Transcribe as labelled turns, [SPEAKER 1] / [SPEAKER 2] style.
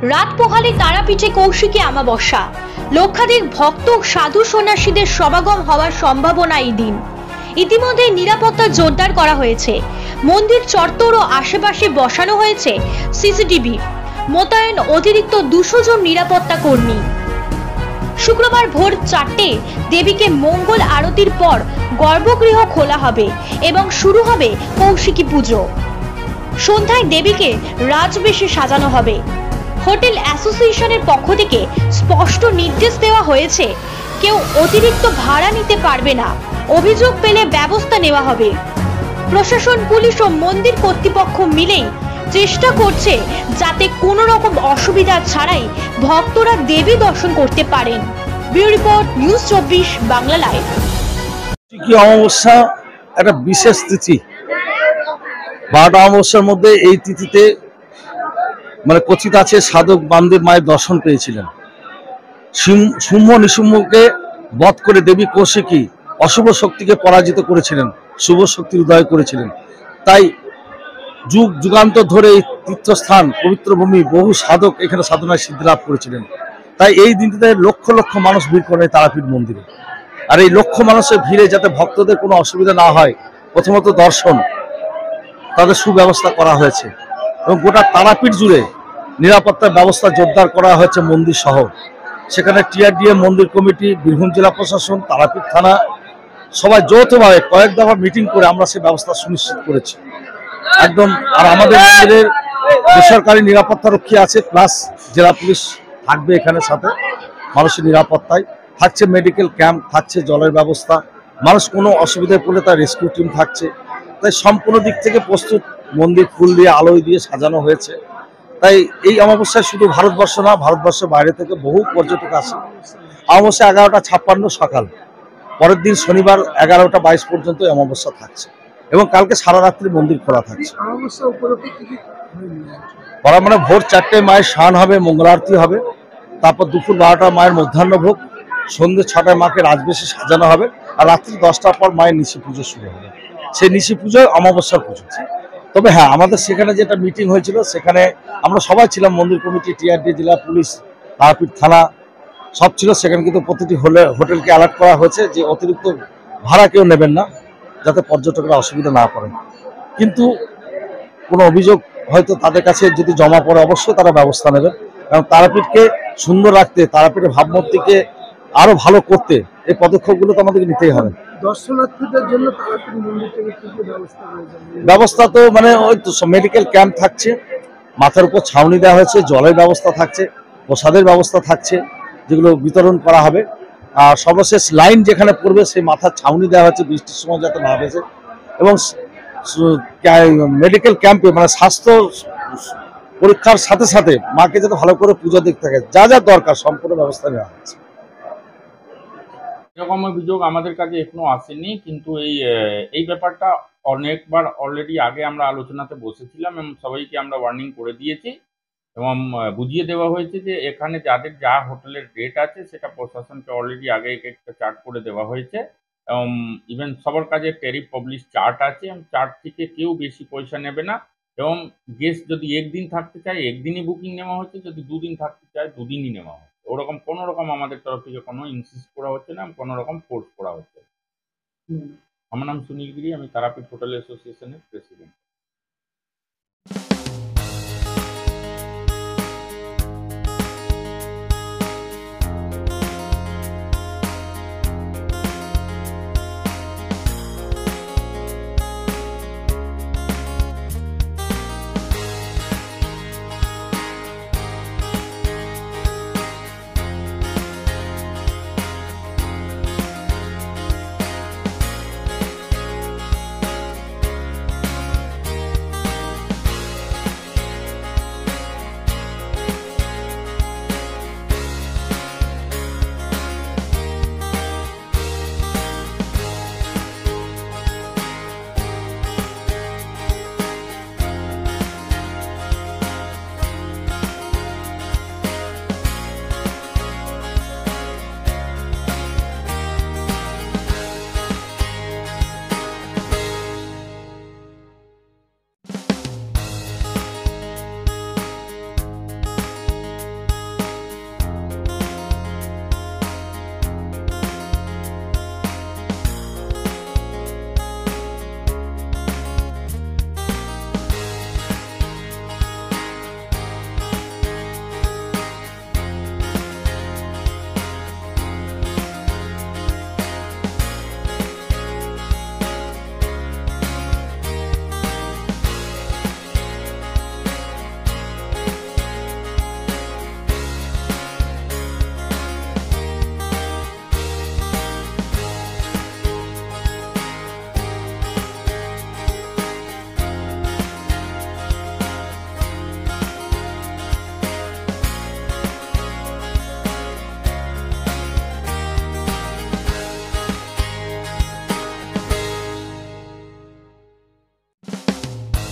[SPEAKER 1] রাত পোহালে তারাপীঠে কৌশিকী অমাবস্যা। লক্ষাধিক ভক্ত সাধু সন্ন্যাসীদের সমাগম হওয়ার সম্ভাবনা এই দিন। ইতিমধ্যে নিরাপত্তা জোরদার করা হয়েছে। মন্দির চত্বর ও আশেপাশে বসানো হয়েছে সিসিটিভি। মোতায়েন অতিরিক্ত 200 জন নিরাপত্তা কর্মী। শুক্রবার ভোর 4টে দেবীকে মঙ্গল আরতির পর গর্ভগৃহ খোলা হবে এবং শুরু হবে কৌশিকী পুজো। সন্ধ্যায় দেবীকে রাজবেশে সাজানো হবে। হোটেল অ্যাসোসিয়েশনের পক্ষ থেকে স্পষ্ট নির্দেশ দেওয়া হয়েছে, কেউ অতিরিক্ত ভাড়া নিতে পারবে না। অভিযোগ পেলে ব্যবস্থা নেওয়া হবে। প্রশাসন, পুলিশ ও মন্দির কর্তৃপক্ষ মিলেই চেষ্টা করছে যাতে কোনো রকম অসুবিধা ছাড়াই ভক্তরা দেবী দর্শন করতে পারেন। Bureau report, news 24 Bangla live.
[SPEAKER 2] Kaushiki Amavasya একটা বিশেষ তিথি। 12টা অমাবস্যার মধ্যে এই তিথিতে কথিত আছে সাধক বামদেব মায়ের দর্শন পেয়েছিলেন। শুম্ভ নিশুম্ভকে বধ করে দেবী কৌশিকী অশুভ শক্তিকে পরাজিত করেছিলেন, শুভ শক্তির উদয় করেছিলেন। তাই যুগ যুগান্তর ধরে এই তীর্থস্থান, পবিত্র ভূমি, বহু সাধক এখানে সাধনায় সিদ্ধি লাভ করেছিলেন। তাই এই দিনটিতে লক্ষ লক্ষ মানুষ ভিড় করে তারাপীঠ মন্দিরে। আর এই লক্ষ মানুষের ভিড়ে যাতে ভক্তদের কোনো অসুবিধা না হয়, প্রথমত দর্শন, তাদের সুব্যবস্থা করা হয়েছে এবং গোটা তারাপীঠ জুড়ে নিরাপত্তার ব্যবস্থা জোরদার করা হয়েছে মন্দির সহ। সেখানে টিআরডিএ, মন্দির কমিটি, বীরভূম জেলা প্রশাসন, তারাপীঠ থানা সবাই যৌথভাবে কয়েক দফা মিটিং করে আমরা সেই ব্যবস্থা সুনিশ্চিত করেছি একদম। আর আমাদের মন্দিরের বেসরকারি নিরাপত্তা রক্ষী আছে, প্লাস জেলা পুলিশ থাকবে এখানে সাথে। মানুষের নিরাপত্তায় থাকছে মেডিকেল ক্যাম্প, থাকছে জলের ব্যবস্থা, মানুষ কোনো অসুবিধায় পড়লে তার রেস্কিউ টিম থাকছে। তাই সম্পূর্ণ দিক থেকে প্রস্তুত। মন্দির ফুল দিয়ে, আলোয় দিয়ে সাজানো হয়েছে। তাই এই অমাবস্যায় শুধু ভারতবর্ষ না, ভারতবর্ষের বাইরে থেকে বহু পর্যটক আসে। অমাবস্যা 11টা 56 সকাল, পরের দিন শনিবার 11টা 22 পর্যন্ত অমাবস্যা থাকছে এবং কালকে সারা রাত্রি মন্দির খোলা থাকছে। ভোর 4টে মায়ের স্নান হবে, মঙ্গল আরতি হবে, তারপর দুপুর 12টা মায়ের মধ্যাহ্ন ভোগ, সন্ধ্যে 6টায় মাকে রাজবেশে সাজানো হবে, আর রাত্রি 10টার পর মায়ের নিশি পুজো শুরু হবে। সেই নিশি পুজো অমাবস্যার পুজো। তবে হ্যাঁ, আমাদের সেখানে যেটা মিটিং হয়েছিল সেখানে আমরা সবাই ছিলাম, মন্দির কমিটি, টিআরডি, জেলা পুলিশ, তারাপীঠ থানা সব ছিল সেখানে। কিন্তু প্রতিটি হোটেলকে অ্যালার্ট করা হয়েছে যে অতিরিক্ত ভাড়া কেউ নেবেন না, যাতে পর্যটকরা অসুবিধা না পড়েন। কিন্তু কোনো অভিযোগ হয়তো তাদের কাছে যদি জমা পড়ে, অবশ্যই তারা ব্যবস্থা নেবেন। কারণ তারাপীঠকে সুন্দর রাখতে, তারাপীঠের ভাবমূর্তিকে আরো ভালো করতে এই পদক্ষেপগুলো তো আমাদেরকে নিতেই হবে।
[SPEAKER 3] দর্শনার্থীদের জন্য তারাপীঠ মন্দির থেকে কি
[SPEAKER 2] ব্যবস্থা তো ওই তো মেডিকেল ক্যাম্প থাকছে, মাথার উপর ছাউনি দেওয়া হয়েছে, জলের ব্যবস্থা থাকছে, প্রসাদের ব্যবস্থা থাকছে যেগুলো বিতরণ করা হবে। আর সর্বশেষ লাইন যেখানে পড়বে সেই মাথার ছাউনি দেওয়া হচ্ছে বৃষ্টির সময় যাতে না ভেসে। এবং মেডিকেল ক্যাম্পে স্বাস্থ্য পরীক্ষার সাথে সাথে মাকে যাতে ভালো করে পুজো দেখতে থাকে, যা যা দরকার সম্পূর্ণ ব্যবস্থা নেওয়া হচ্ছে।
[SPEAKER 4] এরকম অভিযোগ আমাদের কাছে এখনো আসেনি, কিন্তু এই ব্যাপারটা অনেকবার অলরেডি আগে আমরা আলোচনাতে বসেছিলাম এবং সবাইকে আমরা ওয়ার্নিং করে দিয়েছি এবং বুঝিয়ে দেওয়া হয়েছে যে এখানে যাদের যা হোটেলের রেট আছে সেটা প্রশাসনকে অলরেডি আগে একটা চার্ট করে দেওয়া হয়েছে এবং ইভেন সবার কাছে ট্যারিফ পাবলিশ চার্ট আছে এবং চার্ট থেকে কেউ বেশি পয়সা নেবে না এবং গেস্ট যদি একদিন থাকতে চায় একদিনই বুকিং নেওয়া হচ্ছে, যদি দুদিন থাকতে চায় দুদিনই নেওয়া হচ্ছে। ওরকম কোনো রকম আমাদের তরফ থেকে কোনো ইনসিস্ট করা হচ্ছে না, কোনো রকম ফোর্স করা হচ্ছে। আমার নাম সুনীল গিরি, আমি তারাপীঠ হোটেল অ্যাসোসিয়েশনের প্রেসিডেন্ট।